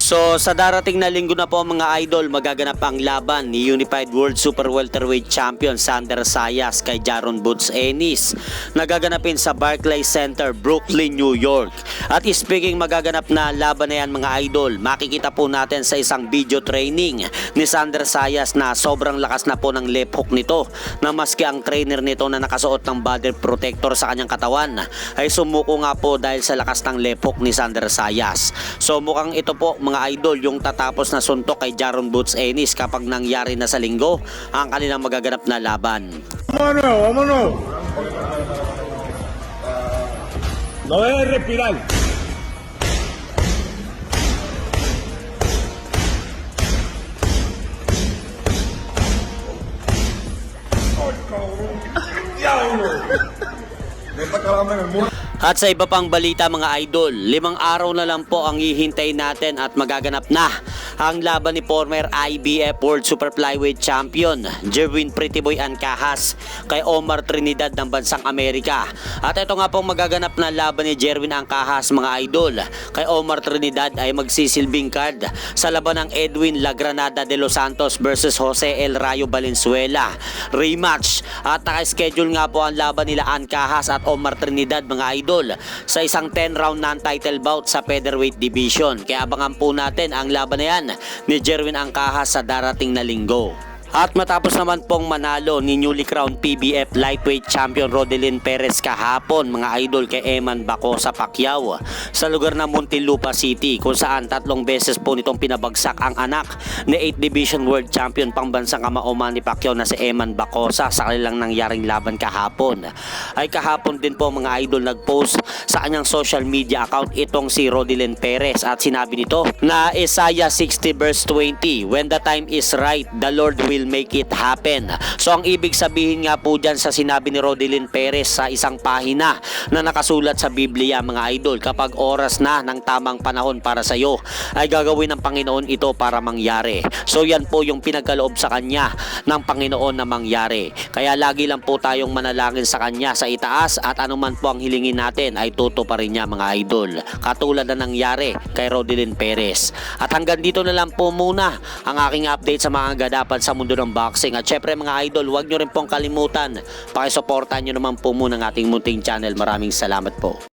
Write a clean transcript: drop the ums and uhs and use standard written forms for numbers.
So sa darating na linggo na po mga idol, magaganap ang laban ni Unified World Super Welterweight Champion Sander Zayas kay Jaron Boots Ennis. Nagaganapin sa Barclays Center, Brooklyn, New York. At speaking magaganap na laban na yan mga idol, makikita po natin sa isang video training ni Sander Zayas na sobrang lakas na po ng left hook nito, na maski ang trainer nito na nakasuot ng body protector sa kanyang katawan ay sumuko nga po dahil sa lakas ng left hook ni Sander Zayas. So mukhang ito po mga idol yung tatapos na suntok kay Jaron Boots Ennis kapag nangyari na sa linggo ang kanilang magaganap na laban. Vámonos. No debes respirar. Ay, cabrón. Diablo. Neta calama en el mundo. At sa iba pang balita mga idol, 5 araw na lang po ang hihintayin natin at magaganap na ang laban ni former IBF World Super Flyweight Champion Jerwin Prettyboy Ancahas kay Omar Trinidad ng bansang Amerika. At ito nga pong magaganap na laban ni Jerwin Ancahas mga idol kay Omar Trinidad ay magsisilbing card sa laban ng Edwin La Granada de los Santos versus Jose El Rayo Valenzuela rematch. At naka-schedule nga po ang laban nila Ancahas at Omar Trinidad mga idol sa isang 10-round non-title bout sa featherweight division. Kaya abangan po natin ang laban na yan ni Jerwin Ancahas sa darating na linggo. At matapos naman pong manalo ni newly crowned PBF Lightweight Champion Rodelyn Perez kahapon mga idol kay Eman Baco sa Pacquiao sa lugar ng Muntinlupa City, kung saan 3 beses po nitong pinabagsak ang anak ni 8th Division World Champion pangbansang kamao Manny Pacquiao na si Eman Bacosa sa kanilang nangyaring laban kahapon. Ay kahapon din po mga idol nagpost sa kanyang social media account itong si Rodelyn Perez at sinabi nito na Isaiah 60 verse 20, when the time is right, the Lord will make it happen. So ang ibig sabihin nga po dyan sa sinabi ni Rodelyn Perez sa isang pahina na nakasulat sa Biblia mga idol, kapag oras na ng tamang panahon para sa iyo ay gagawin ng Panginoon ito para mangyari. So yan po yung pinagkaloob sa kanya ng Panginoon na mangyari. Kaya lagi lang po tayong manalangin sa kanya sa itaas at anuman po ang hilingin natin ay tutuparin niya mga idol. Katulad na nangyari kay Rodelyn Perez. At hanggang dito na lang po muna ang aking update sa mga ganapan sa mundo ng boxing. At syempre mga idol, huwag nyo rin pong kalimutan, pakisuportahan nyo naman po muna ng ating munting channel. Maraming salamat po.